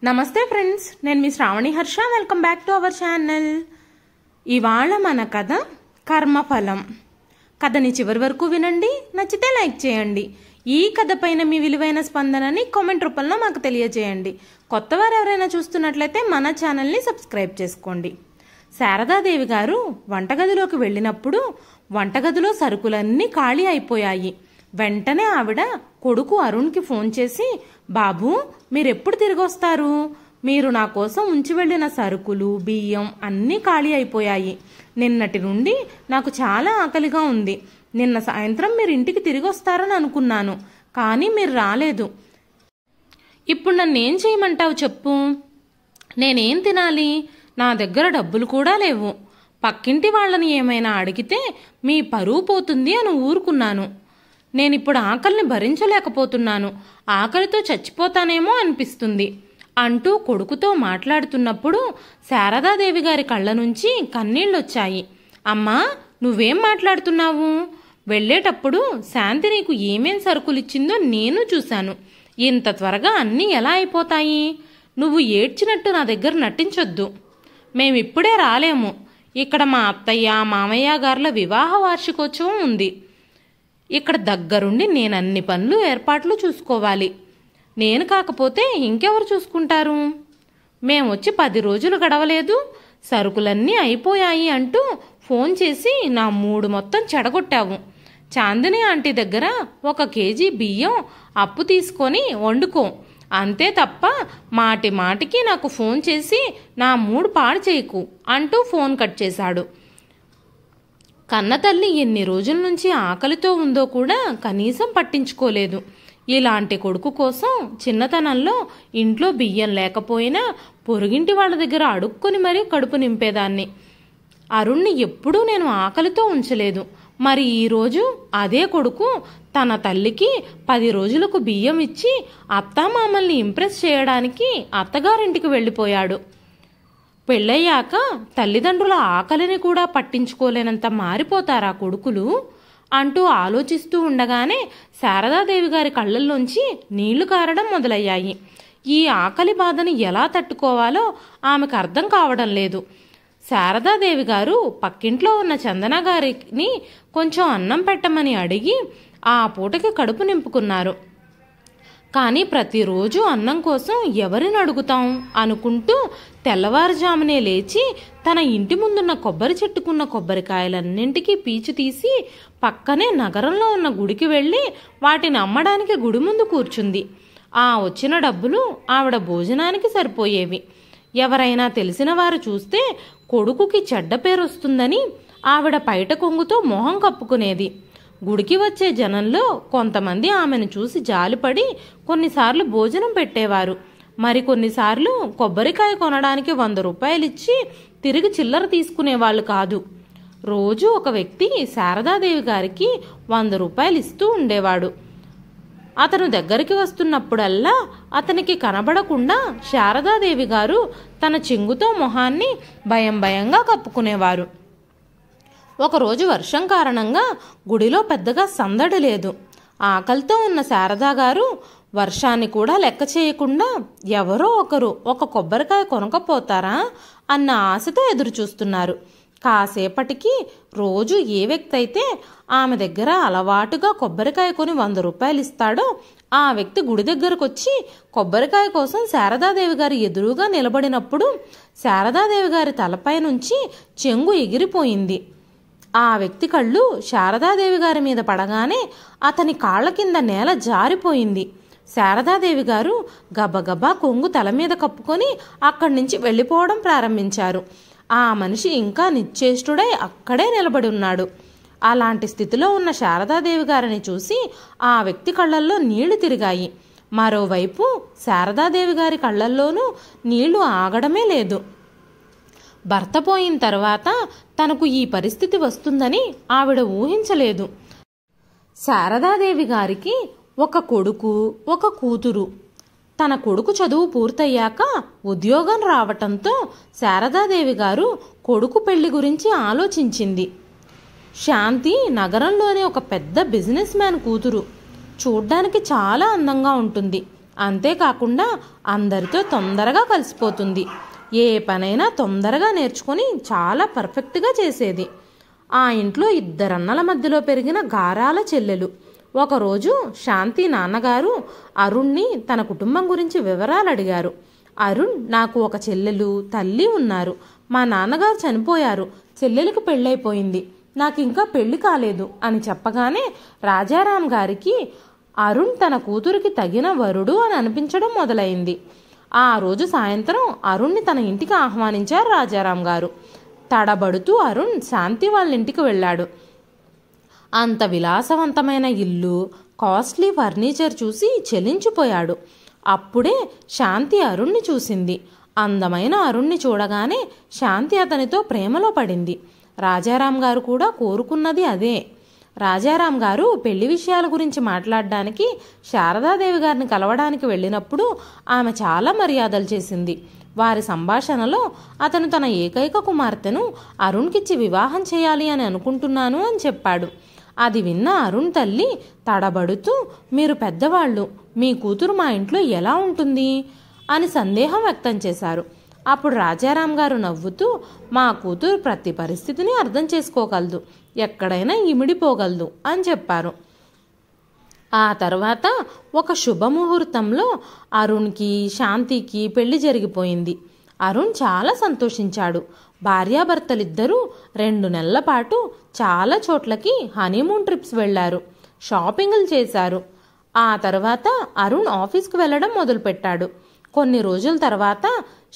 నమస్తే ఫ్రెండ్స్, నేను మీ Sravani Harsha. Welcome back to our channel. ఇవాళ మన కథ కర్మఫలం. కథని చివరి వరకు వినండి, నచ్చితే లైక్ చేయండి. ఈ కథ పైన మీ విలువైన స్పందనని కామెంట్ రూపంలో మాకు తెలియజేయండి. కొత్తవారు ఎవరైనా చూస్తున్నట్లయితే మన ఛానల్ని సబ్స్క్రైబ్ చేసుకోండి. శారదాదేవి గారు వంటగదిలోకి వెళ్ళినప్పుడు వంటగదిలో సరుకులన్నీ ఖాళీ అయిపోయాయి. వెంటనే ఆవిడ కొడుకు అరుణ్కి ఫోన్ చేసి, బాబు మీరెప్పుడు తిరిగి వస్తారు? మీరు నా కోసం ఉంచి వెళ్ళిన సరుకులు, బియ్యం అన్నీ ఖాళీ అయిపోయాయి. నిన్నటి నుండి నాకు చాలా ఆకలిగా ఉంది. నిన్న సాయంత్రం మీరు ఇంటికి తిరిగి వస్తారని అనుకున్నాను, కానీ మీరు రాలేదు. ఇప్పుడు నన్నేం చేయమంటావు చెప్పు? నేనేం తినాలి? నా దగ్గర డబ్బులు కూడా లేవు. పక్కింటి వాళ్ళని ఏమైనా అడిగితే మీ పరువు పోతుంది అని ఊరుకున్నాను. నేనిప్పుడు ఆకలిని భరించలేకపోతున్నాను. ఆకలితో చచ్చిపోతానేమో అనిపిస్తుంది అంటూ కొడుకుతో మాట్లాడుతున్నప్పుడు శారదాదేవి గారి కళ్ళ నుంచి కన్నీళ్ళొచ్చాయి. అమ్మా, నువ్వేం మాట్లాడుతున్నావు? వెళ్ళేటప్పుడు శాంతి నీకు ఏమేం సరుకులిచ్చిందో నేను చూశాను. ఇంత త్వరగా అన్నీ ఎలా అయిపోతాయి? నువ్వు ఏడ్చినట్టు నా దగ్గర నటించొద్దు. మేమిప్పుడే రాలేము. ఇక్కడ మా అత్తయ్య, మామయ్య గారుల వివాహ వార్షికోత్సవం ఉంది. ఇక్కడ దగ్గరుండి నేను అన్ని పనులు ఏర్పాట్లు చూసుకోవాలి. నేను కాకపోతే ఇంకెవరు చూసుకుంటారు? మేమొచ్చి 10 రోజులు గడవలేదు, సరుకులన్నీ అయిపోయాయి అంటూ ఫోన్ చేసి నా మూడు మొత్తం చెడగొట్టావు. చాందిని ఆంటీ దగ్గర 1 కేజీ బియ్యం అప్పు తీసుకొని వండుకో, అంతే తప్ప మాటి మాటికి నాకు ఫోన్ చేసి నా మూడు పాడు చేయకు అంటూ ఫోన్ కట్ చేశాడు. కన్నతల్లి ఎన్ని రోజుల నుంచి ఆకలితో ఉందో కూడా కనీసం పట్టించుకోలేదు. ఇలాంటి కొడుకు కోసం చిన్నతనంలో ఇంట్లో బియ్యం లేకపోయినా పొరుగింటి వాళ్ళ దగ్గర అడుక్కొని మరీ కడుపు నింపేదాన్ని. అరుణ్ణి ఎప్పుడూ నేను ఆకలితో ఉంచలేదు. మరి ఈరోజు అదే కొడుకు తన తల్లికి 10 రోజులకు బియ్యం ఇచ్చి అత్తామామల్ని ఇంప్రెస్ చేయడానికి అత్తగారింటికి వెళ్ళిపోయాడు. పెళ్ళయ్యాక తల్లిదండ్రుల ఆకలిని కూడా పట్టించుకోలేనంత మారిపోతారా కొడుకులు అంటూ ఆలోచిస్తూ ఉండగానే శారదాదేవి గారి కళ్ళల్లోంచి నీళ్లు కారడం మొదలయ్యాయి. ఈ ఆకలి బాధని ఎలా తట్టుకోవాలో ఆమెకు అర్థం కావడం లేదు. శారదాదేవి గారు పక్కింట్లో ఉన్న చందన గారిని కొంచెం అన్నం పెట్టమని అడిగి ఆ పూటకి కడుపు నింపుకున్నారు. కానీ ప్రతిరోజు అన్నం కోసం ఎవరిని అడుగుతాం అనుకుంటూ తెల్లవారుజామునే లేచి తన ఇంటి ముందున్న కొబ్బరి చెట్టుకున్న కొబ్బరికాయలన్నింటికీ పీచు తీసి పక్కనే నగరంలో ఉన్న గుడికి వెళ్ళి వాటిని అమ్మడానికి గుడి ముందు కూర్చుంది. ఆ వచ్చిన డబ్బులు ఆవిడ భోజనానికి సరిపోయేవి. ఎవరైనా తెలిసిన వారు చూస్తే కొడుకుకి చెడ్డ పేరు వస్తుందని ఆవిడ పైట కొంగుతో మొహం కప్పుకునేది. గుడికి వచ్చే జనంలో కొంతమంది ఆమెను చూసి జాలిపడి కొన్నిసార్లు భోజనం పెట్టేవారు. మరికొన్నిసార్లు కొబ్బరికాయ కొనడానికి 100 రూపాయలు ఇచ్చి తిరిగి చిల్లర తీసుకునేవాళ్ళు కాదు. రోజు ఒక వ్యక్తి శారదాదేవి గారికి 100 రూపాయలు ఇస్తూ ఉండేవాడు. అతను దగ్గరికి వస్తున్నప్పుడల్లా అతనికి కనబడకుండా శారదాదేవి గారు తన చెంగుతో మొహాన్ని భయంగా కప్పుకునేవారు. ఒకరోజు వర్షం కారణంగా గుడిలో పెద్దగా సందడి లేదు. ఆకలితో ఉన్న శారదా గారు వర్షాన్ని కూడా లెక్క చేయకుండా ఎవరో ఒకరు 1 కొబ్బరికాయ కొనకపోతారా అన్న ఆశతో ఎదురు చూస్తున్నారు. కాసేపటికి రోజు ఏ వ్యక్తి అయితే ఆమె దగ్గర అలవాటుగా కొబ్బరికాయ కొని 100 రూపాయలు ఇస్తాడో ఆ వ్యక్తి గుడి దగ్గరకు వచ్చి కొబ్బరికాయ కోసం శారదాదేవి గారి ఎదురుగా నిలబడినప్పుడు శారదాదేవి గారి తలపై నుంచి చెంగు ఎగిరిపోయింది. ఆ వ్యక్తి కళ్ళు శారదాదేవి గారి మీద పడగానే అతని కాళ్ల కింద నేల జారిపోయింది. శారదాదేవి గారు గబగబా కొంగు తల మీద కప్పుకొని అక్కడి నుంచి వెళ్ళిపోవడం ప్రారంభించారు. ఆ మనిషి ఇంకా నిశ్చేష్టుడై అక్కడే నిలబడి ఉన్నాడు. అలాంటి స్థితిలో ఉన్న శారదాదేవి గారిని చూసి ఆ వ్యక్తి కళ్ళల్లో నీళ్లు తిరిగాయి. మరోవైపు శారదాదేవి గారి కళ్ళల్లోనూ నీళ్లు ఆగడమే లేదు. భర్త పోయిన తర్వాత తనకు ఈ పరిస్థితి వస్తుందని ఆవిడ ఊహించలేదు. శారదాదేవి గారికి 1 కొడుకు 1 కూతురు. తన కొడుకు చదువు పూర్తయ్యాక ఉద్యోగం రావటంతో శారదాదేవి గారు కొడుకు పెళ్లి గురించి ఆలోచించింది. శాంతి నగరంలోని ఒక పెద్ద బిజినెస్ మ్యాన్ కూతురు. చూడ్డానికి చాలా అందంగా ఉంటుంది. అంతేకాకుండా అందరితో తొందరగా కలిసిపోతుంది. ఏ పనైనా తొందరగా నేర్చుకొని చాలా పర్ఫెక్ట్గా చేసేది. ఆ ఇంట్లో ఇద్దరన్నల మధ్యలో పెరిగిన గారాల చెల్లెలు. ఒకరోజు శాంతి నాన్నగారు అరుణ్ని తన కుటుంబం గురించి వివరాలు అడిగారు. అరుణ్, నాకు ఒక చెల్లెలు, తల్లి ఉన్నారు. మా నాన్నగారు చనిపోయారు. చెల్లెలకు పెళ్ళైపోయింది. నాకు ఇంకా పెళ్లి కాలేదు అని చెప్పగానే రాజారాం గారికి అరుణ్ తన కూతురికి తగిన వరుడు అని అనిపించడం మొదలైంది. ఆ రోజు సాయంత్రం అరుణ్ని తన ఇంటికి ఆహ్వానించారు రాజారాం గారు. తడబడుతూ అరుణ్ శాంతి వాళ్ళ ఇంటికి వెళ్ళాడు. అంత విలాసవంతమైన ఇల్లు, కాస్ట్లీ ఫర్నిచర్ చూసి చెలించిపోయాడు. అప్పుడే శాంతి అరుణ్ని చూసింది. అందమైన అరుణ్ని చూడగానే శాంతి అతనితో ప్రేమలో పడింది. రాజారాం గారు కూడా కోరుకున్నది అదే. రాజారాం గారు పెళ్లి విషయాల గురించి మాట్లాడడానికి శారదాదేవి గారిని కలవడానికి వెళ్ళినప్పుడు ఆమె చాలా మర్యాదలు చేసింది. వారి సంభాషణలో అతను తన ఏకైక కుమార్తెను అరుణ్కిచ్చి వివాహం చేయాలి అని అనుకుంటున్నాను అని చెప్పాడు. అది విన్న అరుణ్ తల్లి తడబడుతూ, మీరు పెద్దవాళ్ళు, మీ కూతురు మా ఇంట్లో ఎలా ఉంటుంది అని సందేహం వ్యక్తం చేశారు. అప్పుడు రాజారాం గారు నవ్వుతూ, మా కూతురు ప్రతి పరిస్థితిని అర్థం చేసుకోగలదు, ఎక్కడైనా ఇమిడిపోగలదు అని చెప్పారు. ఆ తర్వాత ఒక శుభముహూర్తంలో అరుణ్కి శాంతికి పెళ్లి జరిగిపోయింది. అరుణ్ చాలా సంతోషించాడు. భార్యాభర్తలిద్దరూ 2 నెలల పాటు చాలా చోట్లకి హనీమూన్ ట్రిప్స్ వెళ్లారు, షాపింగ్లు చేశారు. ఆ తర్వాత అరుణ్ ఆఫీస్కి వెళ్ళడం మొదలుపెట్టాడు. కొన్ని రోజుల తర్వాత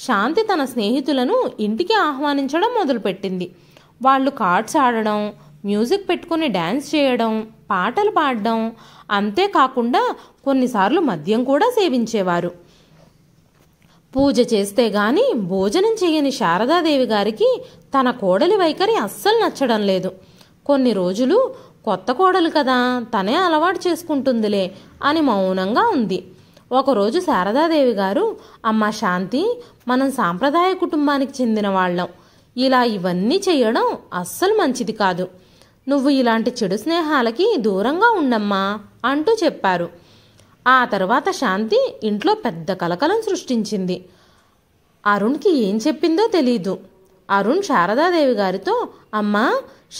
శాంతి తన స్నేహితులను ఇంటికి ఆహ్వానించడం మొదలుపెట్టింది. వాళ్ళు కార్డ్స్ ఆడడం, మ్యూజిక్ పెట్టుకుని డ్యాన్స్ చేయడం, పాటలు పాడడం, అంతేకాకుండా కొన్నిసార్లు మద్యం కూడా సేవించేవారు. పూజ చేస్తే గాని భోజనం చేయని శారదాదేవి గారికి తన కోడలి వైఖరి అస్సలు నచ్చడం లేదు. కొన్ని రోజులు కొత్త కోడలు కదా, తనే అలవాటు చేసుకుంటుందిలే అని మౌనంగా ఉంది. ఒకరోజు శారదాదేవి గారు, అమ్మ శాంతి, మనం సాంప్రదాయ కుటుంబానికి చెందిన వాళ్ళం, ఇలా ఇవన్నీ చేయడం అస్సలు మంచిది కాదు. నువ్వు ఇలాంటి చెడు స్నేహాలకి దూరంగా ఉండమ్మా అంటూ చెప్పారు. ఆ తర్వాత శాంతి ఇంట్లో పెద్ద కలకలం సృష్టించింది. అరుణ్కి ఏం చెప్పిందో తెలీదు. అరుణ్ శారదాదేవి గారితో, అమ్మా,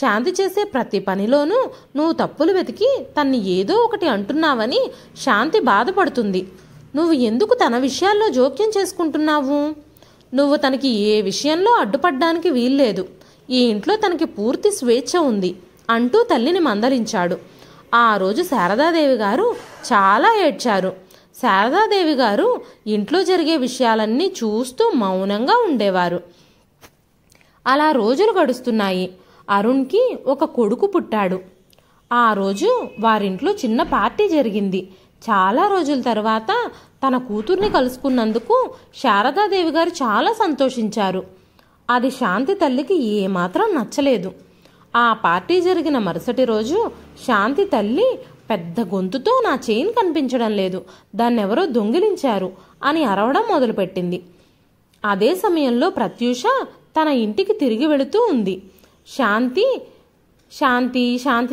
శాంతి చేసే ప్రతి పనిలోనూ నువ్వు తప్పులు వెతికి తన్ని ఏదో ఒకటి అంటున్నావని శాంతి బాధపడుతుంది. నువ్వు ఎందుకు తన విషయాల్లో జోక్యం చేసుకుంటున్నావు? నువ్వు తనకి ఏ విషయంలో అడ్డుపడ్డానికి వీల్లేదు. ఈ ఇంట్లో తనకి పూర్తి స్వేచ్ఛ ఉంది అంటూ తల్లిని మందలించాడు. ఆ రోజు శారదాదేవి గారు చాలా ఏడ్చారు. శారదాదేవి గారు ఇంట్లో జరిగే విషయాలన్నీ చూస్తూ మౌనంగా ఉండేవారు. అలా రోజులు గడుస్తున్నాయి. అరుణ్కి ఒక కొడుకు పుట్టాడు. ఆ రోజు వారింట్లో చిన్న పార్టీ జరిగింది. చాలా రోజుల తర్వాత తన కూతుర్ని కలుసుకున్నందుకు శారదాదేవి గారు చాలా సంతోషించారు. అది శాంతి తల్లికి ఏమాత్రం నచ్చలేదు. ఆ పార్టీ జరిగిన మరుసటి రోజు శాంతి తల్లి పెద్ద గొంతుతో, నా చైన్ కనిపించడం లేదు, దాన్నెవరో దొంగిలించారు అని అరవడం మొదలుపెట్టింది. అదే సమయంలో ప్రత్యూష తన ఇంటికి తిరిగి వెళుతూ ఉంది. శాంతి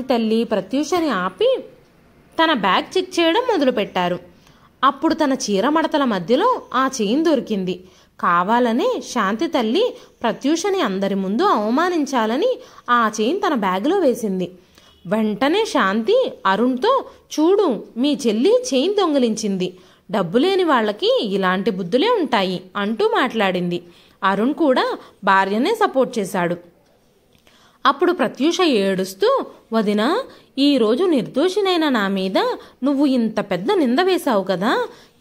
తల్లి ప్రత్యూషని ఆపి తన బ్యాగ్ చెక్ చేయడం మొదలుపెట్టారు. అప్పుడు తన చీర మడతల మధ్యలో ఆ చైన్ దొరికింది. కావాలనే శాంతి తల్లి ప్రత్యూషని అందరి ముందు అవమానించాలని ఆ చైన్ తన బ్యాగులో వేసింది. వెంటనే శాంతి అరుణ్తో, చూడు, మీ చెల్లి చైన్ దొంగిలించింది, డబ్బు లేని వాళ్ళకి ఇలాంటి బుద్ధులే ఉంటాయి అంటూ మాట్లాడింది. అరుణ్ కూడా భార్యనే సపోర్ట్ చేశాడు. అప్పుడు ప్రత్యూష ఏడుస్తూ, వదినా, ఈరోజు నిర్దోషినైన నా మీద నువ్వు ఇంత పెద్ద నింద వేశావు కదా,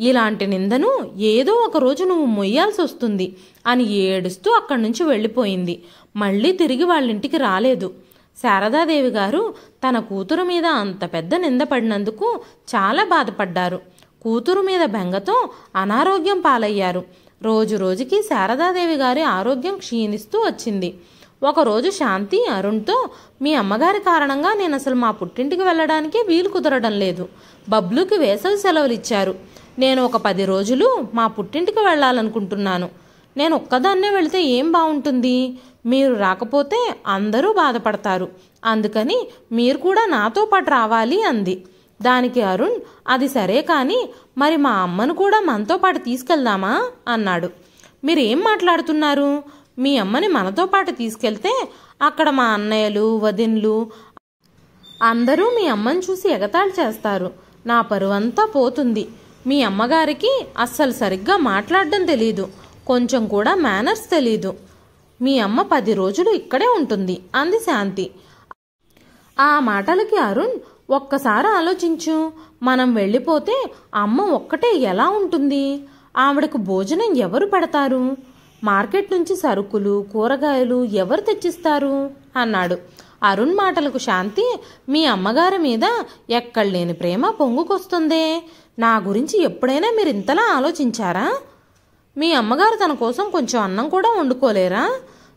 ఇలాంటి నిందను ఏదో ఒక రోజు నువ్వు మొయ్యాల్సి వస్తుంది అని ఏడుస్తూ అక్కడి నుంచి వెళ్ళిపోయింది. మళ్ళీ తిరిగి వాళ్ళింటికి రాలేదు. శారదాదేవి గారు తన కూతురు మీద అంత పెద్ద నింద పడినందుకు చాలా బాధపడ్డారు. కూతురు మీద బెంగతో అనారోగ్యం పాలయ్యారు. రోజు రోజుకి శారదాదేవి గారి ఆరోగ్యం క్షీణిస్తూ వచ్చింది. ఒకరోజు శాంతి అరుణ్తో, మీ అమ్మగారి కారణంగా నేను అసలు మా పుట్టింటికి వెళ్ళడానికి వీలు కుదరడం లేదు. బబ్లుకి వేసవి సెలవులు ఇచ్చారు. నేను ఒక 10 రోజులు మా పుట్టింటికి వెళ్ళాలనుకుంటున్నాను. నేను ఒక్కదాన్నే వెళితే ఏం బాగుంటుంది? మీరు రాకపోతే అందరూ బాధపడతారు. అందుకని మీరు కూడా నాతో పాటు రావాలి అంది. దానికి అరుణ్, అది సరే కానీ మరి మా అమ్మను కూడా మనతో పాటు తీసుకెళ్దామా అన్నాడు. మీరేం మాట్లాడుతున్నారు? మీ అమ్మని మనతో పాటు తీసుకెళ్తే అక్కడ మా అన్నయ్యలు, వదిన్లు అందరూ మీ అమ్మని చూసి ఎగతాళి చేస్తారు. నా పరువంతా పోతుంది. మీ అమ్మగారికి అస్సలు సరిగ్గా మాట్లాడడం తెలీదు, కొంచెం కూడా మేనర్స్ తెలీదు. మీ అమ్మ 10 రోజులు ఇక్కడే ఉంటుంది అంది శాంతి. ఆ మాటలకి అరుణ్, ఒక్కసారి ఆలోచించు. మనం వెళ్ళిపోతే అమ్మ ఒక్కటే ఎలా ఉంటుంది? ఆవిడకు భోజనం ఎవరు పెడతారు? మార్కెట్ నుంచి సరుకులు, కూరగాయలు ఎవరు తెచ్చిస్తారు అన్నాడు. అరుణ్ మాటలకు శాంతి, మీ అమ్మగారి మీద ఎక్కడలేని ప్రేమ పొంగుకొస్తుందే. నా గురించి ఎప్పుడైనా మీరు ఇంతలా ఆలోచించారా? మీ అమ్మగారు తన కోసం కొంచెం అన్నం కూడా వండుకోలేరా?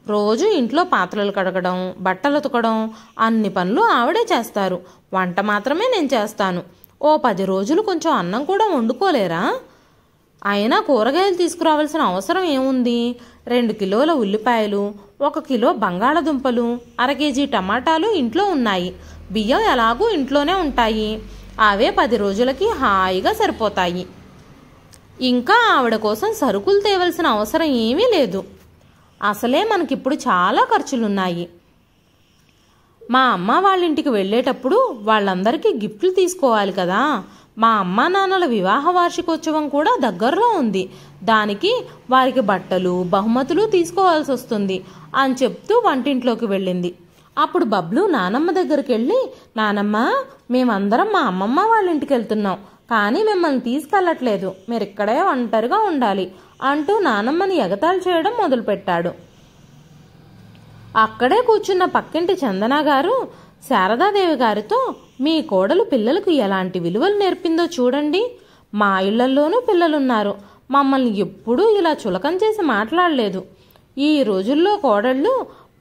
రోజు ఇంట్లో పాత్రలు కడగడం, బట్టలు ఉతకడం అన్ని పనులు ఆవిడే చేస్తారు. వంట మాత్రమే నేను చేస్తాను. ఓ 10 రోజులు కొంచెం అన్నం కూడా వండుకోలేరా? అయినా కూరగాయలు తీసుకురావాల్సిన అవసరం ఏముంది? 2 కిలోల ఉల్లిపాయలు, 1 కిలో బంగాళదుంపలు, 1/2 కేజీ టమాటాలు ఇంట్లో ఉన్నాయి. బియ్యం ఎలాగూ ఇంట్లోనే ఉంటాయి. అవే 10 రోజులకి హాయిగా సరిపోతాయి. ఇంకా ఆవిడ కోసం సరుకులు తేవలసిన అవసరం ఏమీ లేదు. అసలే మనకిప్పుడు చాలా ఖర్చులున్నాయి. మా అమ్మ వాళ్ళ ఇంటికి వెళ్ళేటప్పుడు వాళ్ళందరికీ గిఫ్ట్లు తీసుకోవాలి కదా. మా అమ్మా నాన్నల వివాహ వార్షికోత్సవం కూడా దగ్గరలో ఉంది. దానికి వారికి బట్టలు, బహుమతులు తీసుకోవాల్సి వస్తుంది అని చెప్తూ వంటింట్లోకి వెళ్ళింది. అప్పుడు బబ్లు నానమ్మ దగ్గరికి వెళ్ళి, నానమ్మ, మేమందరం మా అమ్మమ్మ వాళ్ళ ఇంటికి వెళ్తున్నాం, కానీ మిమ్మల్ని తీసుకెళ్లట్లేదు. మీరు ఇక్కడే ఒంటరిగా ఉండాలి అంటూ నానమ్మని ఎగతాళి చేయడం మొదలుపెట్టాడు. అక్కడే కూర్చున్న పక్కింటి చందన గారు శారదాదేవి గారితో, మీ కోడలు పిల్లలకు ఎలాంటి విలువలు నేర్పిందో చూడండి. మా ఇళ్లల్లోనూ పిల్లలున్నారు. మమ్మల్ని ఎప్పుడూ ఇలా చులకం చేసి మాట్లాడలేదు. ఈ రోజుల్లో కోడళ్ళు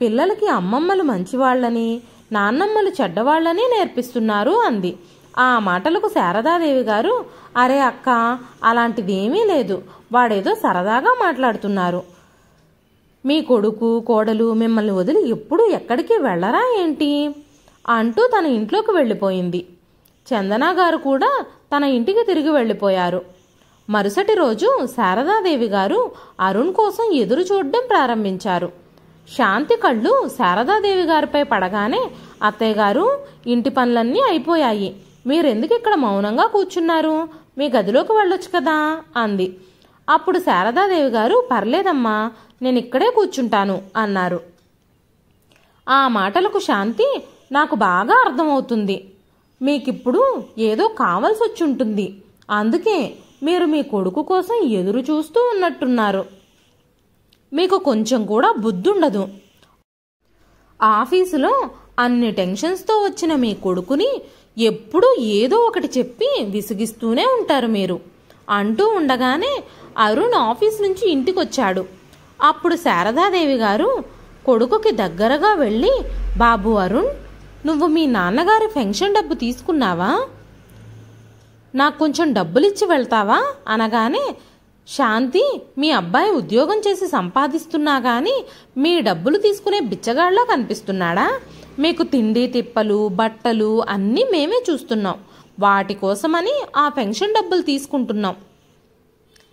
పిల్లలకి అమ్మమ్మలు మంచివాళ్లని, నాన్నమ్మలు చెడ్డవాళ్లని నేర్పిస్తున్నారు అంది. ఆ మాటలకు శారదాదేవి గారు, అరే అక్క, అలాంటిదేమీ లేదు. వాడేదో సరదాగా మాట్లాడుతున్నారు. మీ కొడుకు, కోడలు మిమ్మల్ని వదిలి ఎప్పుడు ఎక్కడికి వెళ్ళరా ఏంటి అంటూ తన ఇంట్లోకి వెళ్ళిపోయింది. చందన గారు కూడా తన ఇంటికి తిరిగి వెళ్ళిపోయారు. మరుసటి రోజు శారదాదేవి గారు అరుణ్ కోసం ఎదురు చూడడం ప్రారంభించారు. శాంతి కళ్ళు శారదాదేవి గారిపై పడగానే, అత్తయ్య గారు, ఇంటి పనులన్నీ అయిపోయాయి. మీరెందుకు ఇక్కడ మౌనంగా కూర్చున్నారు? మీ గదిలోకి వెళ్ళొచ్చు కదా అంది. అప్పుడు శారదాదేవి గారు, పర్లేదమ్మా, నేను ఇక్కడే కూర్చుంటాను అన్నారు. ఆ మాటలకు శాంతి, నాకు బాగా అర్థమవుతుంది. మీకిప్పుడు ఏదో కావాల్సి వచ్చుంటుంది. అందుకే మీరు మీ కొడుకు కోసం ఎదురు చూస్తూ ఉన్నట్టున్నారు. మీకు కొంచెం కూడా బుద్ధుండదు. ఆఫీసులో అన్ని టెన్షన్స్తో వచ్చిన మీ కొడుకుని ఎప్పుడూ ఏదో ఒకటి చెప్పి విసిగిస్తూనే ఉంటారు మీరు అంటూ ఉండగానే అరుణ్ ఆఫీస్ నుంచి ఇంటికొచ్చాడు. అప్పుడు శారదాదేవి గారు కొడుకుకి దగ్గరగా వెళ్ళి, బాబు అరుణ్, నువ్వు మీ నాన్నగారి పెన్షన్ డబ్బు తీసుకున్నావా? నాకు కొంచెం డబ్బులిచ్చి వెళ్తావా అనగానే, శాంతి, మీ అబ్బాయి ఉద్యోగం చేసి సంపాదిస్తున్నా గాని మీ డబ్బులు తీసుకునే బిచ్చగాళ్ళ కనిపిస్తున్నాడా? మీకు తిండి తిప్పలు, బట్టలు అన్నీ మేమే చూస్తున్నాం. వాటి కోసమని ఆ పెన్షన్ డబ్బులు తీసుకుంటున్నాం.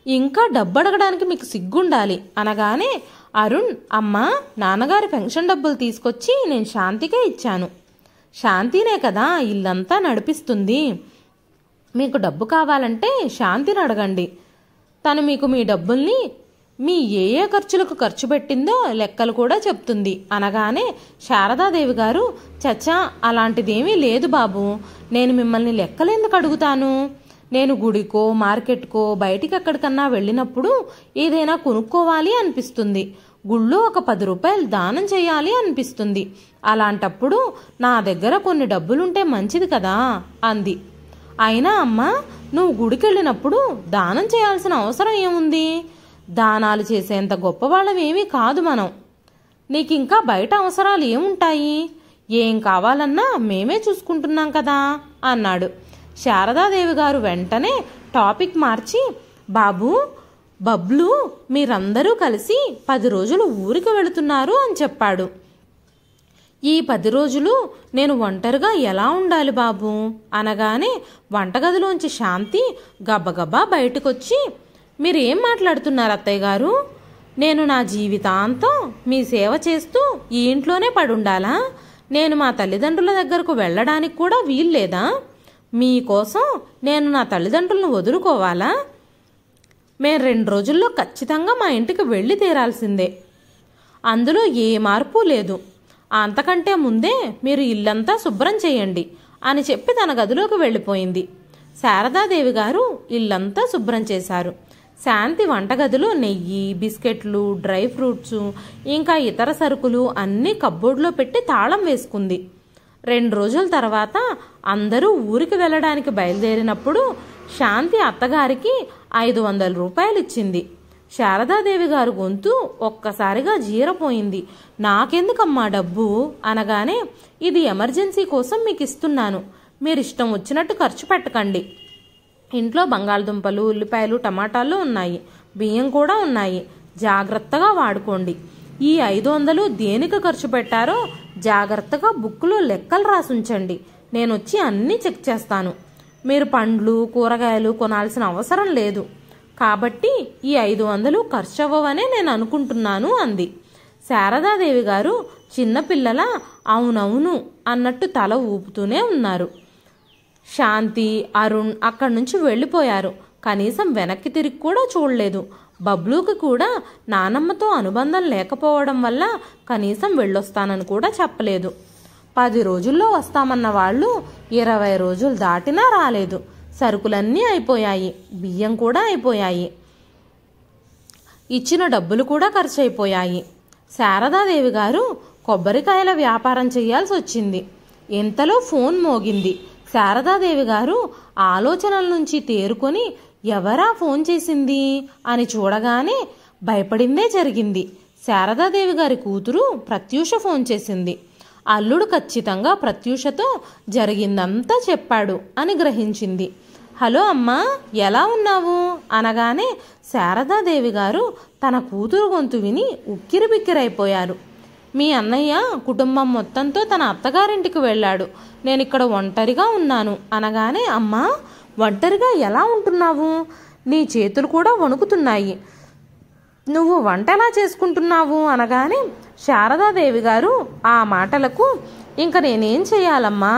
ఇంకా డబ్బు అడగడానికి మీకు సిగ్గుండాలి అనగానే అరుణ్, అమ్మా, నాన్నగారి పెన్షన్ డబ్బులు తీసుకొచ్చి నేను శాంతికే ఇచ్చాను. శాంతినే కదా ఇల్లంతా నడిపిస్తుంది. మీకు డబ్బు కావాలంటే శాంతిని అడగండి. తను మీకు మీ డబ్బుల్ని మీ ఏ ఖర్చులకు ఖర్చు పెట్టిందో లెక్కలు కూడా చెప్తుంది అనగానే శారదాదేవి గారు, చచ్చా, అలాంటిదేమీ లేదు బాబు. నేను మిమ్మల్ని లెక్కలెందుకు అడుగుతాను? నేను గుడికో, మార్కెట్కో, బయటికి ఎక్కడికన్నా వెళ్ళినప్పుడు ఏదైనా కొనుక్కోవాలి అనిపిస్తుంది. గుళ్ళో ఒక 10 రూపాయలు దానం చేయాలి అనిపిస్తుంది. అలాంటప్పుడు నా దగ్గర కొన్ని డబ్బులుంటే మంచిది కదా అంది. అయినా అమ్మా, నువ్వు గుడికెళ్ళినప్పుడు దానం చేయాల్సిన అవసరం ఏముంది? దానాలు చేసేంత గొప్పవాళ్ళమేమీ కాదు మనం. నీకింకా బయట అవసరాలు ఏముంటాయి? ఏం కావాలన్నా మేమే చూసుకుంటున్నాం కదా అన్నాడు. శారదాదేవి గారు వెంటనే టాపిక్ మార్చి, బాబు, బబ్లు మీరందరూ కలిసి 10 రోజులు ఊరికి వెళుతున్నారు అని చెప్పాడు. ఈ 10 రోజులు నేను ఒంటరిగా ఎలా ఉండాలి బాబు అనగానే వంటగదిలోంచి శాంతి గబగబా బయటకొచ్చి, మీరేం మాట్లాడుతున్నారు అత్తయ్య గారు? నేను నా జీవితాంతం మీ సేవ చేస్తూ ఈ ఇంట్లోనే పడుండాలా? నేను మా తల్లిదండ్రుల దగ్గరకు వెళ్ళడానికి కూడా వీల్లేదా? మీకోసం నేను నా తల్లిదండ్రులను వదులుకోవాలా? మేము 2 రోజుల్లో ఖచ్చితంగా మా ఇంటికి వెళ్ళి తీరాల్సిందే. అందులో ఏ మార్పు లేదు. అంతకంటే ముందే మీరు ఇల్లంతా శుభ్రం చేయండి అని చెప్పి తన గదిలోకి వెళ్ళిపోయింది. శారదాదేవి గారు ఇల్లంతా శుభ్రం చేశారు. శాంతి వంటగదిలో నెయ్యి, బిస్కెట్లు, డ్రై ఫ్రూట్స్ ఇంకా ఇతర సరుకులు అన్నీ కబ్బోర్డ్లో పెట్టి తాళం వేసుకుంది. 2 రోజుల తర్వాత అందరూ ఊరికి వెళ్ళడానికి బయలుదేరినప్పుడు శాంతి అత్తగారికి 500 రూపాయలు ఇచ్చింది. శారదాదేవి గారు గొంతు ఒక్కసారిగా జీరపోయింది. నాకెందుకమ్మా డబ్బు అనగానే, ఇది ఎమర్జెన్సీ కోసం మీకు ఇస్తున్నాను, మీరు ఇష్టం వచ్చినట్టు ఖర్చు పెట్టకండి. ఇంట్లో బంగాళదుంపలు, ఉల్లిపాయలు, టమాటాలు ఉన్నాయి, బియ్యం కూడా ఉన్నాయి, జాగ్రత్తగా వాడుకోండి. ఈ 500 దేనికి ఖర్చు పెట్టారో జాగ్రత్తగా బుక్లో లెక్కలు రాసుంచండి. నేను వచ్చి అన్నీ చెక్ చేస్తాను. మీరు పండ్లు, కూరగాయలు కొనాల్సిన అవసరం లేదు కాబట్టి ఈ 500 ఖర్చు అవ్వవనే నేను అనుకుంటున్నాను అంది. శారదాదేవి గారు చిన్నపిల్లల అవునవును అన్నట్టు తల ఊపుతూనే ఉన్నారు. శాంతి, అరుణ్ అక్కడి నుంచి వెళ్ళిపోయారు. కనీసం వెనక్కి తిరిగి కూడా చూడలేదు. బబ్లూకి కూడా నానమ్మతో అనుబంధం లేకపోవడం వల్ల కనీసం వెళ్ళొస్తానని కూడా చెప్పలేదు. 10 రోజుల్లో వస్తామన్న వాళ్ళు 20 రోజులు దాటినా రాలేదు. సరుకులన్నీ అయిపోయాయి, బియ్యం కూడా అయిపోయాయి, ఇచ్చిన డబ్బులు కూడా ఖర్చు అయిపోయాయి. శారదాదేవి గారు కొబ్బరికాయల వ్యాపారం చేయాల్సి వచ్చింది. ఇంతలో ఫోన్ మోగింది. శారదాదేవి గారు ఆలోచనల నుంచి తేరుకొని ఎవరా ఫోన్ చేసింది అని చూడగానే భయపడిందే జరిగింది. శారదాదేవి గారి కూతురు ప్రత్యూష ఫోన్ చేసింది. అల్లుడు ఖచ్చితంగా ప్రత్యూషతో జరిగిందంతా చెప్పాడు అని గ్రహించింది. హలో అమ్మా, ఎలా ఉన్నావు అనగానే శారదాదేవి గారు తన కూతురు గొంతు విని ఉక్కిరిబిక్కిరైపోయారు. మీ అన్నయ్య కుటుంబం మొత్తంతో తన అత్తగారింటికి వెళ్ళాడు, నేను ఇక్కడ ఒంటరిగా ఉన్నాను అనగానే, అమ్మా ఒంటరిగా ఎలా ఉంటున్నావు? నీ చేతులు కూడా వణుకుతున్నాయి, నువ్వు వంట ఎలా చేసుకుంటున్నావు అనగానే శారదాదేవి గారు ఆ మాటలకు, ఇంక నేనేం చేయాలమ్మా,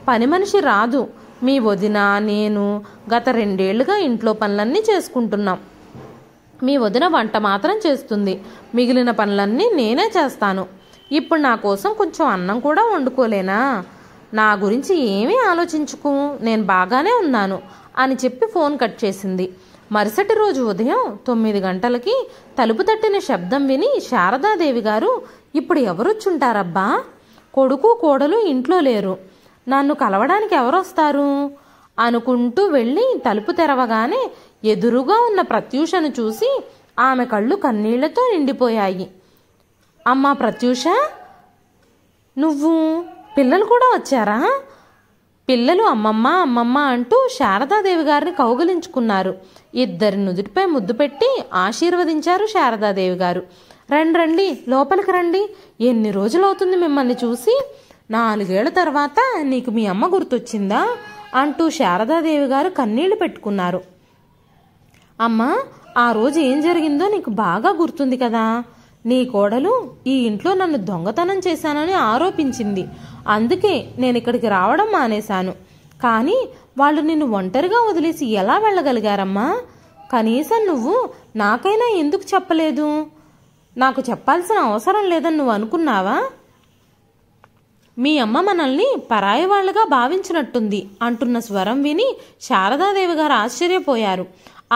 పని మనిషి రాదు, మీ వదిన నేను గత 2 ఏళ్లుగా ఇంట్లో పనులన్నీ చేసుకుంటున్నాం. మీ వదిన వంట మాత్రం చేస్తుంది, మిగిలిన పనులన్నీ నేనే చేస్తాను. ఇప్పుడు నా కోసం కొంచెం అన్నం కూడా వండుకోలేనా? నా గురించి ఏమీ ఆలోచించుకు, నేను బాగానే ఉన్నాను అని చెప్పి ఫోన్ కట్ చేసింది. మరుసటి రోజు ఉదయం 9 గంటలకి తలుపు తట్టిన శబ్దం విని శారదాదేవి గారు, ఇప్పుడు ఎవరొచ్చుంటారబ్బా? కొడుకు కోడలు ఇంట్లో లేరు, నన్ను కలవడానికి ఎవరొస్తారు అనుకుంటూ వెళ్ళి తలుపు తెరవగానే ఎదురుగా ఉన్న ప్రత్యూషను చూసి ఆమె కళ్ళు కన్నీళ్లతో నిండిపోయాయి. అమ్మా ప్రత్యూష, నువ్వు, పిల్లలు కూడా వచ్చారా? పిల్లలు అమ్మమ్మ అమ్మమ్మ అంటూ శారదాదేవి గారిని కౌగిలించుకున్నారు. ఇద్దరి నుదుటిపై ముద్దు పెట్టి ఆశీర్వదించారు శారదాదేవి గారు. రండి రండి, లోపలికి రండి, ఎన్ని రోజులవుతుంది మిమ్మల్ని చూసి, 4 ఏళ్ల తర్వాత నీకు మీ అమ్మ గుర్తొచ్చిందా అంటూ శారదాదేవి గారు కన్నీళ్లు పెట్టుకున్నారు. అమ్మా, ఆ రోజు ఏం జరిగిందో నీకు బాగా గుర్తుంది కదా. నీ కోడలు ఈ ఇంట్లో నన్ను దొంగతనం చేశానని ఆరోపించింది, అందుకే నేను ఇక్కడికి రావడం మానేశాను. కానీ వాళ్ళు నిన్ను ఒంటరిగా వదిలేసి ఎలా వెళ్ళగలిగారమ్మా? కనీసం నువ్వు నాకైనా ఎందుకు చెప్పలేదు? నాకు చెప్పాల్సిన అవసరం లేదని నువ్వు అనుకున్నావా? మీ అమ్మ మనల్ని పరాయి వాళ్లుగా భావించినట్టుంది అంటున్న స్వరం విని శారదాదేవి గారు ఆశ్చర్యపోయారు.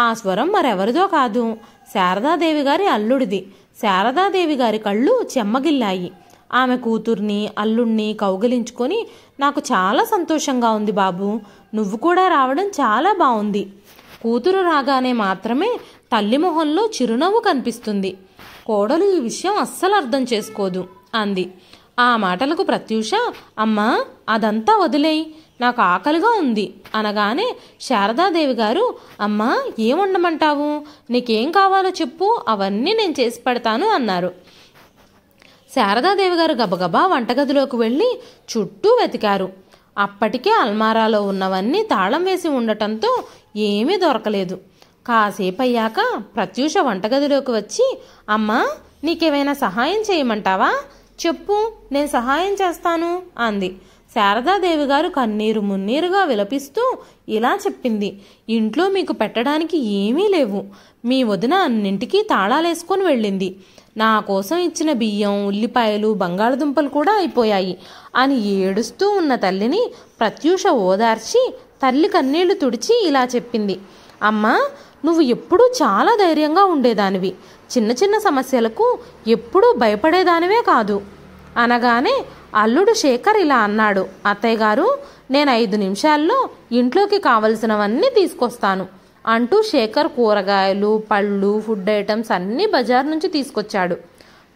ఆ స్వరం మరెవరిదో కాదు, శారదాదేవి గారి అల్లుడిది. శారదాదేవి గారి కళ్ళు చెమ్మగిల్లాయి. ఆమె కూతుర్ని, అల్లుణ్ణి కౌగిలించుకొని, నాకు చాలా సంతోషంగా ఉంది బాబు, నువ్వు కూడా రావడం చాలా బాగుంది. కూతురు రాగానే మాత్రమే తల్లి మొహంలో చిరునవ్వు కనిపిస్తుంది. కోడలు ఈ విషయం అస్సలు అర్థం చేసుకోదు అంది. ఆ మాటలకు ప్రత్యూష, అమ్మా అదంతా వదిలేయి, నాకు ఆకలిగా ఉంది అనగానే శారదాదేవి గారు, అమ్మా ఏం వండమంటావు, నీకేం కావాలో చెప్పు, అవన్నీ నేను చేసి పెడతాను అన్నారు. శారదాదేవి గారు గబగబా వంటగదిలోకి వెళ్ళి చుట్టూ వెతికారు. అప్పటికే అల్మారాలో ఉన్నవన్నీ తాళం వేసి ఉండటంతో ఏమీ దొరకలేదు. కాసేపు అయ్యాక ప్రత్యూష వంటగదిలోకి వచ్చి, అమ్మా, నీకేమైనా సహాయం చేయమంటావా? చెప్పు, నేను సహాయం చేస్తాను అంది. శారదాదేవి గారు కన్నీరు మున్నీరుగా విలపిస్తూ ఇలా చెప్పింది, ఇంట్లో మీకు పెట్టడానికి ఏమీ లేవు. మీ వదిన అన్నింటికీ తాళాలేసుకొని వెళ్ళింది. నా కోసం ఇచ్చిన బియ్యం, ఉల్లిపాయలు, బంగాళదుంపలు కూడా అయిపోయాయి అని ఏడుస్తూ ఉన్న తల్లిని ప్రత్యూష ఓదార్చి తల్లి కన్నీళ్లు తుడిచి ఇలా చెప్పింది, అమ్మా, నువ్వు ఎప్పుడూ చాలా ధైర్యంగా ఉండేదానివి. చిన్న చిన్న సమస్యలకు ఎప్పుడూ భయపడేదానివే కాదు. అనగానే అల్లుడు శేఖర్ ఇలా అన్నాడు, అత్తయ్య గారు, నేను 5 నిమిషాల్లో ఇంట్లోకి కావలసినవన్నీ తీసుకొస్తాను అంటూ శేఖర్ కూరగాయలు, పళ్ళు, ఫుడ్ ఐటమ్స్ అన్నీ బజార్ నుంచి తీసుకొచ్చాడు.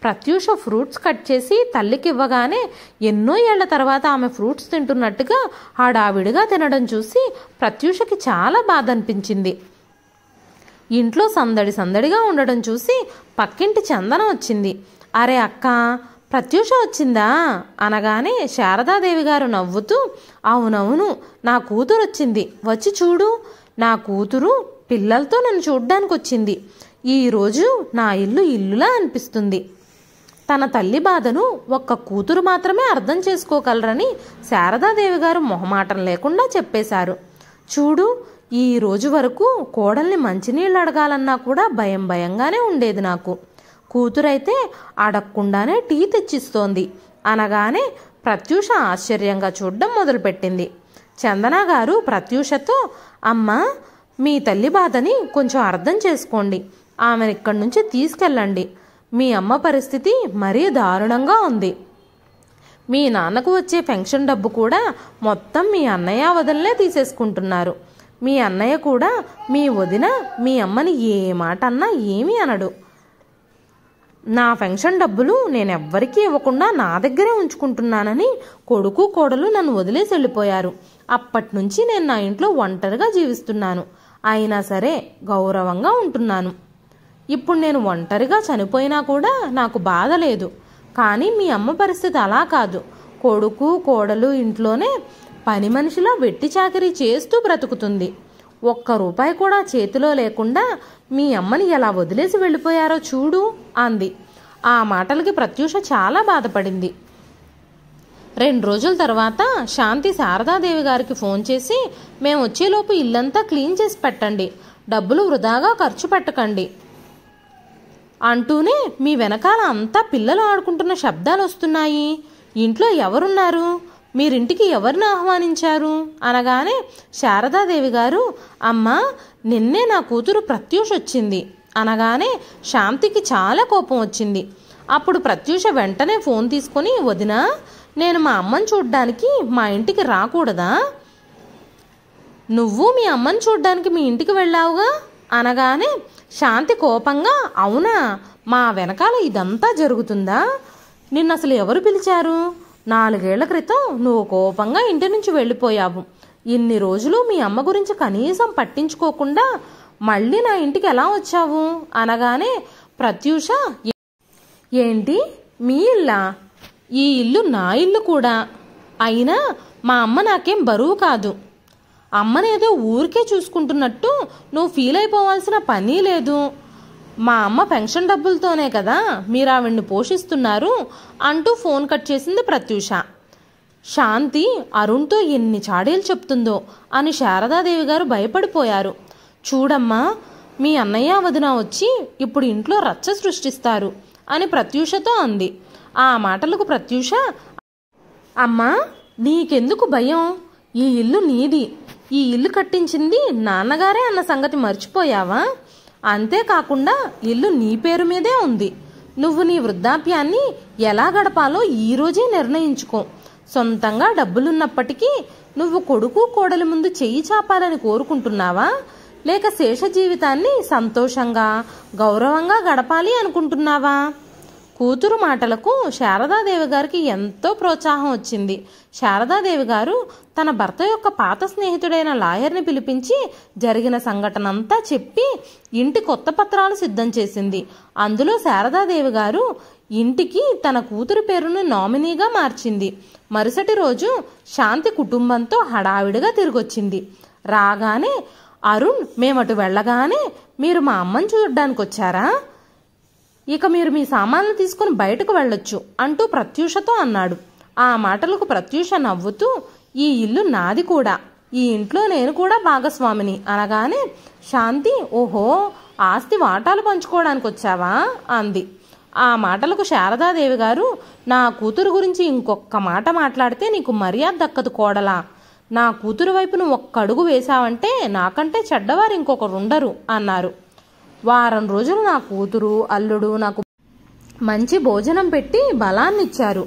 ప్రత్యూష ఫ్రూట్స్ కట్ చేసి తల్లికి ఇవ్వగానే ఎన్నో ఏళ్ల తర్వాత ఆమె ఫ్రూట్స్ తింటున్నట్టుగా హడావిడిగా తినడం చూసి ప్రత్యూషకి చాలా బాధ అనిపించింది. ఇంట్లో సందడి సందడిగా ఉండడం చూసి పక్కింటి చందన వచ్చింది. అరే అక్క, ప్రత్యూష వచ్చిందా అనగానే శారదాదేవి గారు నవ్వుతూ, అవునవును, నా కూతురు వచ్చింది, వచ్చి చూడు, నా కూతురు పిల్లలతో నన్ను చూడ్డానికి వచ్చింది. ఈరోజు నా ఇల్లు ఇల్లులా అనిపిస్తుంది. తన తల్లి బాధను ఒక్క కూతురు మాత్రమే అర్థం చేసుకోగలరని శారదాదేవి గారు మొహమాటం లేకుండా చెప్పేశారు. చూడు, ఈ రోజు వరకు కోడల్ని మంచినీళ్ళు అడగాలన్నా కూడా భయం భయంగానే ఉండేది నాకు. కూతురైతే అడగకుండానే టీ తెచ్చిస్తోంది అనగానే ప్రత్యూష ఆశ్చర్యంగా చూడడం మొదలుపెట్టింది. చందన గారు ప్రత్యూషతో, అమ్మా, మీ తల్లి బాధని కొంచెం అర్థం చేసుకోండి, ఆమెను ఇక్కడి నుంచి తీసుకెళ్ళండి. మీ అమ్మ పరిస్థితి మరీ దారుణంగా ఉంది. మీ నాన్నకు వచ్చే పెన్షన్ డబ్బు కూడా మొత్తం మీ అన్నయ్య వదినలే తీసేసుకుంటున్నారు. మీ అన్నయ్య కూడా మీ వదిన మీ అమ్మని ఏ మాట అన్నా ఏమీ అనడు. నా పెన్షన్ డబ్బులు నేనెవ్వరికీ ఇవ్వకుండా నా దగ్గరే ఉంచుకుంటున్నానని కొడుకు కోడలు నన్ను వదిలేసి వెళ్ళిపోయారు. అప్పటి నుంచి నేను నా ఇంట్లో ఒంటరిగా జీవిస్తున్నాను. అయినా సరే గౌరవంగా ఉంటున్నాను. ఇప్పుడు నేను ఒంటరిగా చనిపోయినా కూడా నాకు బాధ లేదు. కానీ మీ అమ్మ పరిస్థితి అలా కాదు. కొడుకు కోడలు ఇంట్లోనే పని మనిషిలా వెట్టి చాకరీ చేస్తూ బ్రతుకుతుంది. ₹1 కూడా చేతిలో లేకుండా మీ అమ్మని ఎలా వదిలేసి వెళ్ళిపోయారో చూడు అంది. ఆ మాటలకి ప్రత్యూష చాలా బాధపడింది. 2 రోజుల తర్వాత శాంతి శారదాదేవి గారికి ఫోన్ చేసి, మేము వచ్చేలోపు ఇల్లంతా క్లీన్ చేసి పెట్టండి, డబ్బులు వృధాగా ఖర్చు పెట్టకండి అంటూనే, మీ వెనకాల అంతా పిల్లలు ఆడుకుంటున్న శబ్దాలు వస్తున్నాయి, ఇంట్లో ఎవరున్నారు, మీరింటికి ఎవరిని ఆహ్వానించారు అనగానే శారదాదేవి గారు, అమ్మా, నిన్నే నా కూతురు ప్రత్యూష వచ్చింది అనగానే శాంతికి చాలా కోపం వచ్చింది. అప్పుడు ప్రత్యూష వెంటనే ఫోన్ తీసుకొని, వదినా, నేను మా అమ్మని చూడ్డానికి మా ఇంటికి రాకూడదా? నువ్వు మీ అమ్మని చూడ్డానికి మీ ఇంటికి వెళ్ళావుగా అనగానే శాంతి కోపంగా, అవునా, మా వెనకాల ఇదంతా జరుగుతుందా? నిన్ను అసలు ఎవరు పిలిచారు? 4 ఏళ్ల క్రితం నువ్వు కోపంగా ఇంటి నుంచి వెళ్ళిపోయావు. ఇన్ని రోజులు మీ అమ్మ గురించి కనీసం పట్టించుకోకుండా మళ్ళీ నా ఇంటికి ఎలా వచ్చావు అనగానే ప్రత్యూష, ఏంటి మీ ఇల్లా? ఈ ఇల్లు నా ఇల్లు కూడా. అయినా మా అమ్మ నాకేం బరువు కాదు. అమ్మనేదో ఊరికే చూసుకుంటున్నట్టు నువ్వు ఫీల్ అయిపోవాల్సిన పని లేదు. మా అమ్మ పెన్షన్ డబ్బులతోనే కదా మీరు ఆవిడ్ని పోషిస్తున్నారు అంటూ ఫోన్ కట్ చేసింది ప్రత్యూష. శాంతి అరుణ్తో ఎన్ని చాడీలు చెప్తుందో అని శారదాదేవి గారు భయపడిపోయారు. చూడమ్మా, మీ అన్నయ్య వదిన వచ్చి ఇప్పుడు ఇంట్లో రచ్చ సృష్టిస్తారు అని ప్రత్యూషతో అంది. ఆ మాటలకు ప్రత్యూష, అమ్మా, నీకెందుకు భయం? ఈ ఇల్లు నీది. ఈ ఇల్లు కట్టించింది నాన్నగారే అన్న సంగతి మర్చిపోయావా? అంతేకాకుండా ఇల్లు నీ పేరు మీదే ఉంది. నువ్వు నీ వృద్ధాప్యాన్ని ఎలా గడపాలో ఈరోజే నిర్ణయించుకో. సొంతంగా డబ్బులున్నప్పటికీ నువ్వు కొడుకు కోడలి ముందు చెయ్యి చాపాలని కోరుకుంటున్నావా? లేక శేష జీవితాన్ని సంతోషంగా గౌరవంగా గడపాలి అనుకుంటున్నావా? కూతురు మాటలకు శారదాదేవి గారికి ఎంతో ప్రోత్సాహం వచ్చింది. శారదాదేవి గారు తన భర్త యొక్క పాత స్నేహితుడైన లాయర్ని పిలిపించి జరిగిన సంఘటన అంతా చెప్పి ఇంటి కొత్త పత్రాలు సిద్ధం చేసింది. అందులో శారదాదేవి గారు ఇంటికి తన కూతురు పేరును నామినీగా మార్చింది. మరుసటి రోజు శాంతి కుటుంబంతో హడావిడిగా తిరిగొచ్చింది. రాగానే అరుణ్, మేమటు వెళ్ళగానే మీరు మా అమ్మని చూడడానికి వచ్చారా? ఇక మీరు మీ సామాన్లు తీసుకుని బయటకు వెళ్ళొచ్చు అంటూ ప్రత్యూషతో అన్నాడు. ఆ మాటలకు ప్రత్యూష నవ్వుతూ, ఈ ఇల్లు నాది కూడా, ఈ ఇంట్లో నేను కూడా భాగస్వామిని అనగానే శాంతి, ఓహో, ఆస్తి వాటాలు పంచుకోవడానికి వచ్చావా అంది. ఆ మాటలకు శారదాదేవి గారు, నా కూతురు గురించి ఇంకొక్క మాట మాట్లాడితే నీకు మర్యాద దక్కదు కోడలా. నా కూతురు వైపును ఒక్క అడుగు వేశావంటే నాకంటే చెడ్డవారు ఇంకొకరుండరు అన్నారు. వారం రోజులు నా కూతురు అల్లుడు నాకు మంచి భోజనం పెట్టి బలాన్నిచ్చారు.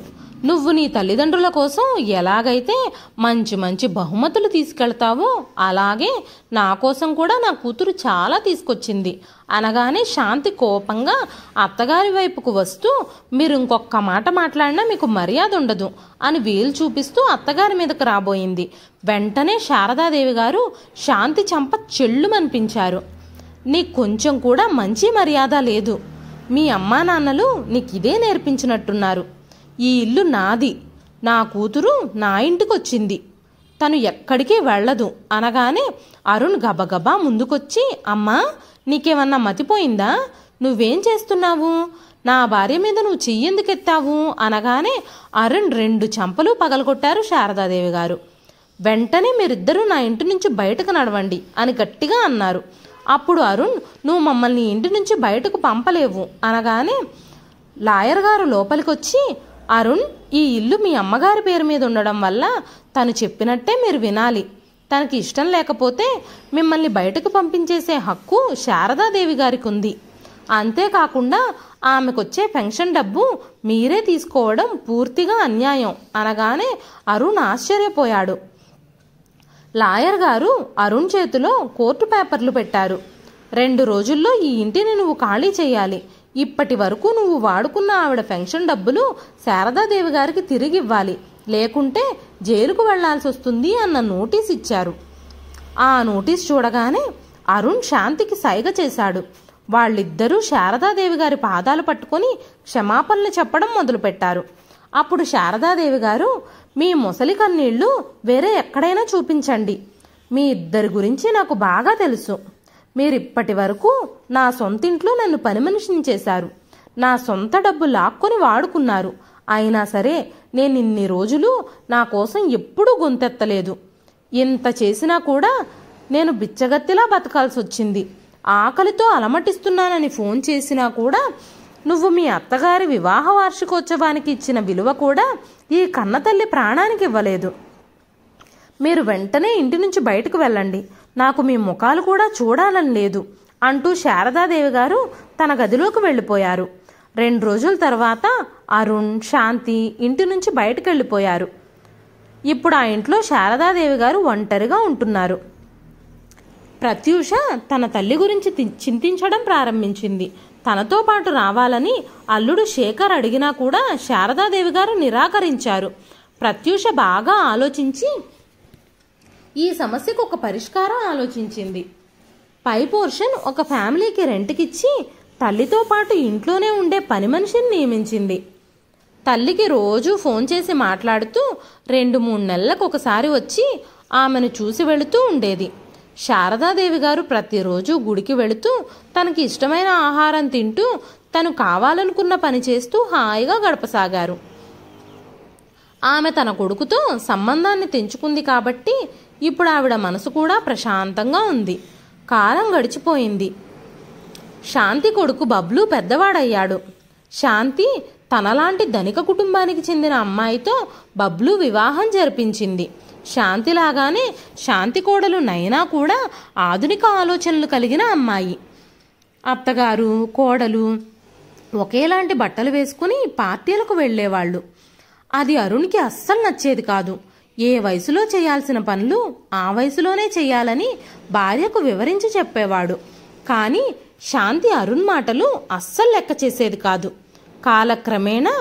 నువ్వు నీ తల్లిదండ్రుల కోసం ఎలాగైతే మంచి మంచి బహుమతులు తీసుకెళ్తావో అలాగే నా కోసం కూడా నా కూతురు చాలా తీసుకొచ్చింది అనగానే శాంతి కోపంగా అత్తగారి వైపుకు వస్తూ, మీరు ఇంకొక మాట మాట్లాడినా మీకు మర్యాద ఉండదు అని వేలు చూపిస్తూ అత్తగారి మీదకు రాబోయింది. వెంటనే శారదాదేవి గారు శాంతి చెంప చెల్లుమనిపించారు. నీకు కొంచెం కూడా మంచి మర్యాద లేదు. మీ అమ్మా నాన్నలు నీకు ఇదే నేర్పించినట్టున్నారు. ఈ ఇల్లు నాది, నా కూతురు నా ఇంటికొచ్చింది, తను ఎక్కడికి వెళ్ళదు అనగానే అరుణ్ గబగబా ముందుకొచ్చి, అమ్మా నీకేమన్నా మతిపోయిందా? నువ్వేం చేస్తున్నావు? నా భార్య మీద నువ్వు చెయ్యెందుకెత్తావు అనగానే అరుణ్ 2 చెంపలు పగలగొట్టారు శారదాదేవి గారు. వెంటనే మీరిద్దరూ నా ఇంటి నుంచి బయటకు నడవండి అని గట్టిగా అన్నారు. అప్పుడు అరుణ్, నువ్వు మమ్మల్ని ఇంటి నుంచి బయటకు పంపలేవు అనగానే లాయర్ గారు లోపలికొచ్చి, అరుణ్, ఈ ఇల్లు మీ అమ్మగారి పేరు మీద ఉండడం వల్ల తను చెప్పినట్టే మీరు వినాలి. తనకి ఇష్టం లేకపోతే మిమ్మల్ని బయటకు పంపించేసే హక్కు శారదాదేవి గారికి ఉంది. అంతేకాకుండా ఆమెకొచ్చే పెన్షన్ డబ్బు మీరే తీసుకోవడం పూర్తిగా అన్యాయం అనగానే అరుణ్ ఆశ్చర్యపోయాడు. లాయర్ గారు అరుణ్ చేతిలో కోర్టు పేపర్లు పెట్టారు. 2 రోజుల్లో ఈ ఇంటిని నువ్వు ఖాళీ చేయాలి. ఇప్పటి వరకు నువ్వు వాడుకున్న ఆవిడ పెన్షన్ డబ్బులు శారదాదేవి గారికి తిరిగి ఇవ్వాలి, లేకుంటే జైలుకు వెళ్లాల్సి వస్తుంది అన్న నోటీస్ ఇచ్చారు. ఆ నోటీస్ చూడగానే అరుణ్ శాంతికి సైగ చేశాడు. వాళ్ళిద్దరూ శారదాదేవి గారి పాదాలు పట్టుకొని క్షమాపణలు చెప్పడం మొదలుపెట్టారు. అప్పుడు శారదాదేవి గారు, మీ మొసలి కన్నీళ్లు వేరే ఎక్కడైనా చూపించండి. మీ ఇద్దరి గురించి నాకు బాగా తెలుసు. మీరిప్పటి వరకు నా సొంతింట్లో నన్ను పని మనిషిని చేశారు, నా సొంత డబ్బు లాక్కొని వాడుకున్నారు. అయినా సరే నేను ఇన్ని రోజులు నా కోసం ఎప్పుడూ గొంతెత్తలేదు. ఇంత చేసినా కూడా నేను బిచ్చగత్తిలా బతకాల్సి వచ్చింది. ఆకలితో అలమటిస్తున్నానని ఫోన్ చేసినా కూడా నువ్వు మీ అత్తగారి వివాహ వార్షికోత్సవానికి ఇచ్చిన విలువ కూడా ఈ కన్నతల్లి ప్రాణానికి ఇవ్వలేదు. మీరు వెంటనే ఇంటి నుంచి బయటకు వెళ్ళండి, నాకు మీ ముఖాలు కూడా చూడాలని లేదు అంటూ శారదాదేవి గారు తన గదిలోకి వెళ్ళిపోయారు. 2 రోజుల తర్వాత అరుణ్, శాంతి ఇంటి నుంచి బయటకు వెళ్ళిపోయారు. ఇప్పుడు ఆ ఇంట్లో శారదాదేవి గారు ఒంటరిగా ఉంటున్నారు. ప్రత్యూష తన తల్లి గురించి చింతించడం ప్రారంభించింది. తనతో పాటు రావాలని అల్లుడు శేఖర్ అడిగినా కూడా శారదాదేవి గారు నిరాకరించారు. ప్రత్యూష బాగా ఆలోచించి ఈ సమస్యకు ఒక పరిష్కారం ఆలోచించింది. పై పోర్షన్ ఒక ఫ్యామిలీకి రెంట్కిచ్చి తల్లితో పాటు ఇంట్లోనే ఉండే పని మనిషిని నియమించింది. తల్లికి రోజు ఫోన్ చేసి మాట్లాడుతూ 2-3 నెలలకు ఒకసారి వచ్చి ఆమెను చూసి వెళుతూ ఉండేది. శారదాదేవి గారు ప్రతిరోజు గుడికి వెళుతూ తనకి ఇష్టమైన ఆహారం తింటూ తను కావాలనుకున్న పని చేస్తూ హాయిగా గడపసాగారు. ఆమె తన కొడుకుతో సంబంధాన్ని తెంచుకుంది కాబట్టి ఇప్పుడు ఆవిడ మనసు కూడా ప్రశాంతంగా ఉంది. కాలం గడిచిపోయింది. శాంతి కొడుకు బబ్లు పెద్దవాడయ్యాడు. శాంతి తనలాంటి ధనిక కుటుంబానికి చెందిన అమ్మాయితో బబ్లు వివాహం జరిపించింది. శాంతిలాగానే శాంతి కోడలు నయనా కూడా ఆధునిక ఆలోచనలు కలిగిన అమ్మాయి. అత్తగారు కోడలు ఒకేలాంటి బట్టలు వేసుకుని పార్టీలకు వెళ్ళేవాళ్ళు. అది అరుణ్కి అస్సలు నచ్చేది కాదు. ఏ వయసులో చేయాల్సిన పనులు ఆ వయసులోనే చేయాలని భార్యకు వివరించి చెప్పేవాడు. కానీ శాంతి అరుణ్ మాటలు అస్సలు లెక్క చేసేది కాదు. కాలక్రమేణా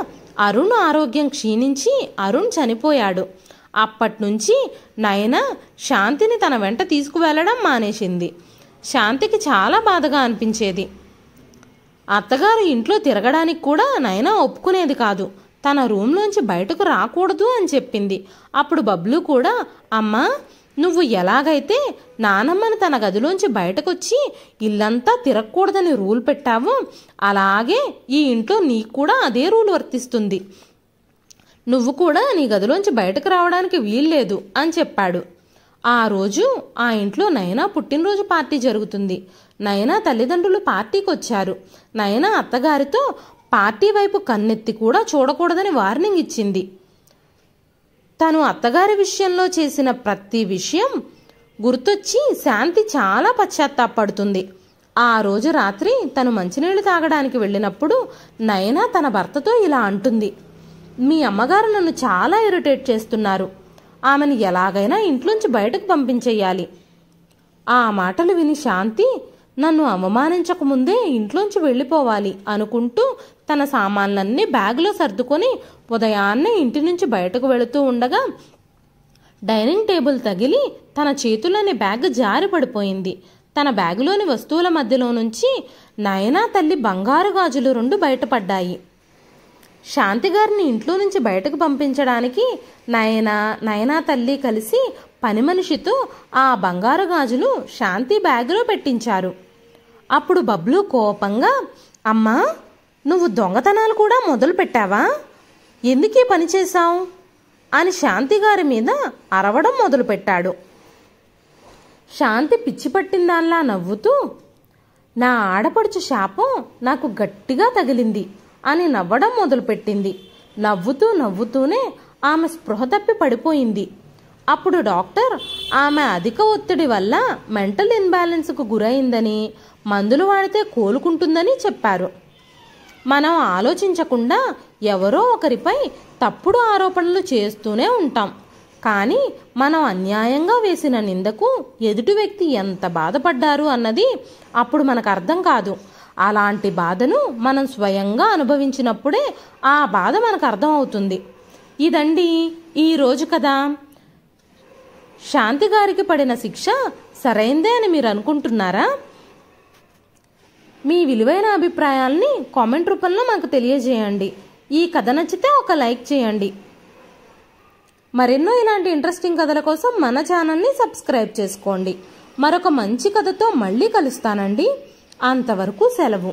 అరుణ్ ఆరోగ్యం క్షీణించి అరుణ్ చనిపోయాడు. అప్పట్నుంచి నయన శాంతిని తన వెంట తీసుకువెళ్ళడం మానేసింది. శాంతికి చాలా బాధగా అనిపించేది. అత్తగారు ఇంట్లో తిరగడానికి కూడా నయన ఒప్పుకునేది కాదు. తన రూమ్లోంచి బయటకు రాకూడదు అని చెప్పింది. అప్పుడు బబ్లు కూడా, అమ్మా, నువ్వు ఎలాగైతే నానమ్మను తన గదిలోంచి బయటకొచ్చి ఇల్లంతా తిరగకూడదని రూల్ పెట్టావో అలాగే ఈ ఇంట్లో నీకు కూడా అదే రూల్ వర్తిస్తుంది. నువ్వు కూడా నీ గదిలోంచి బయటకు రావడానికి వీల్లేదు అని చెప్పాడు. ఆ రోజు ఆ ఇంట్లో నయన పుట్టినరోజు పార్టీ జరుగుతుంది. నయన తల్లిదండ్రులు పార్టీకి వచ్చారు. నయన అత్తగారితో పార్టీ వైపు కన్నెత్తి కూడా చూడకూడదని వార్నింగ్ ఇచ్చింది. తను అత్తగారి విషయంలో చేసిన ప్రతి విషయం గుర్తొచ్చి శాంతి చాలా పశ్చాత్తాపడుతుంది. ఆ రోజు రాత్రి తను మంచినీళ్లు తాగడానికి వెళ్ళినప్పుడు నయన తన భర్తతో ఇలా అంటుంది, మీ అమ్మగారు నన్ను చాలా ఇరిటేట్ చేస్తున్నారు. ఆమెను ఎలాగైనా ఇంట్లోంచి బయటకు పంపించేయాలి. ఆ మాటలు విని శాంతి నన్ను అవమానించకముందే ఇంట్లోంచి వెళ్ళిపోవాలి అనుకుంటూ తన సామాన్లన్నీ బ్యాగులో సర్దుకొని ఉదయాన్నే ఇంటి నుంచి బయటకు వెళుతూ ఉండగా డైనింగ్ టేబుల్ తగిలి తన చేతుల్లోని బ్యాగ్ జారి పడిపోయింది. తన బ్యాగులోని వస్తువుల మధ్యలో నుంచి నయనా తల్లి బంగారు గాజులు 2 బయటపడ్డాయి. శాంతిగారిని ఇంట్లో నుంచి బయటకు పంపించడానికి నయనా తల్లి కలిసి పని మనిషితో ఆ బంగారు గాజులు శాంతి బ్యాగులో పెట్టించారు. అప్పుడు బబ్లు కోపంగా, అమ్మా, నువ్వు దొంగతనాలు కూడా మొదలు పెట్టావా? ఎందుకీ పని చేశావు అని శాంతిగారి మీద అరవడం మొదలుపెట్టాడు. శాంతి పిచ్చి పట్టిందాల్లా నవ్వుతూ, నా ఆడపడుచు శాపం నాకు గట్టిగా తగిలింది అని నవ్వడం మొదలుపెట్టింది. నవ్వుతూనే ఆమె స్పృహ తప్పి పడిపోయింది. అప్పుడు డాక్టర్ ఆమె అధిక ఒత్తిడి వల్ల మెంటల్ ఇన్బ్యాలెన్స్కు గురైందని, మందులు వాడితే కోలుకుంటుందని చెప్పారు. మనం ఆలోచించకుండా ఎవరో ఒకరిపై తప్పుడు ఆరోపణలు చేస్తూనే ఉంటాం. కానీ మనం అన్యాయంగా వేసిన నిందకు ఎదుటి వ్యక్తి ఎంత బాధపడ్డారు అన్నది అప్పుడు మనకు అర్థం కాదు. అలాంటి బాధను మనం స్వయంగా అనుభవించినప్పుడే ఆ బాధ మనకు అర్థం అవుతుంది. ఇదండి ఈరోజు కథ. శాంతి గారికి పడిన శిక్ష సరైందే అని మీరు అనుకుంటున్నారా? మీ విలువైన అభిప్రాయాల్ని కామెంట్ రూపంలో మాకు తెలియజేయండి. ఈ కథ నచ్చితే ఒక లైక్ చేయండి. మరెన్నో ఇలాంటి ఇంట్రెస్టింగ్ కథల కోసం మన ఛానల్ని సబ్స్క్రైబ్ చేసుకోండి. మరొక మంచి కథతో మళ్ళీ కలుస్తానండి. అంతవరకు సెలవు.